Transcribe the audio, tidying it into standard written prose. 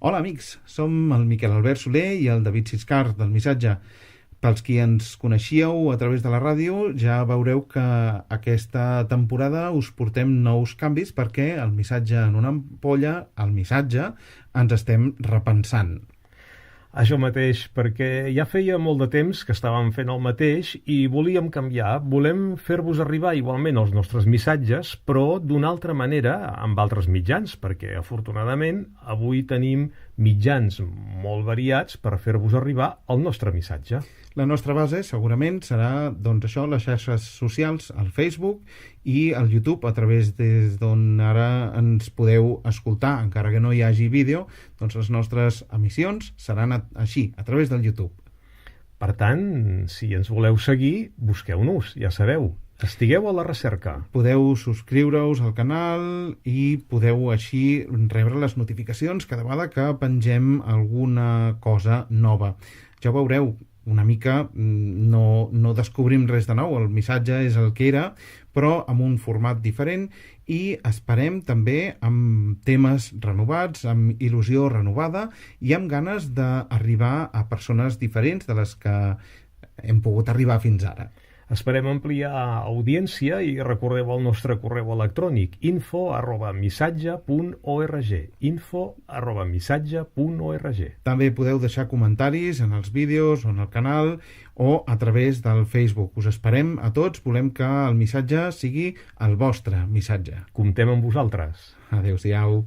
Hola amics, som el Miquel Albert Soler i el David Siscar del Missatge. Pels qui ens coneixíeu a través de la ràdio, ja veureu que aquesta temporada us portem nous canvis perquè el Missatge en una ampolla, el Missatge, ens estem repensant. Això mateix, perquè ja feia molt de temps que estàvem fent el mateix i volíem canviar. Volem fer-vos arribar igualment els nostres missatges, però d'una altra manera, amb altres mitjans, perquè afortunadament avui tenim mitjans molt variats per fer-vos arribar el nostre missatge. La nostra base segurament serà, doncs això, les xarxes socials, el Facebook i el YouTube, a través des d'on ara ens podeu escoltar, encara que no hi hagi vídeo, doncs les nostres emissions seran així, a través del YouTube. Per tant, si ens voleu seguir, busqueu-nos, ja sabeu. Estigueu a la recerca. Podeu subscriure-us al canal i podeu així rebre les notificacions cada vegada que pengem alguna cosa nova. Ja ho veureu, una mica no descobrim res de nou, el missatge és el que era, però amb un format diferent i esperem també amb temes renovats, amb il·lusió renovada i amb ganes d'arribar a persones diferents de les que hem pogut arribar fins ara. Esperem ampliar audiència i recordeu el nostre correu electrònic info@missatge.org info@missatge.org. També podeu deixar comentaris en els vídeos o en el canal o a través del Facebook. Us esperem a tots, volem que el missatge sigui el vostre missatge. Comptem amb vosaltres. Adéu-siau.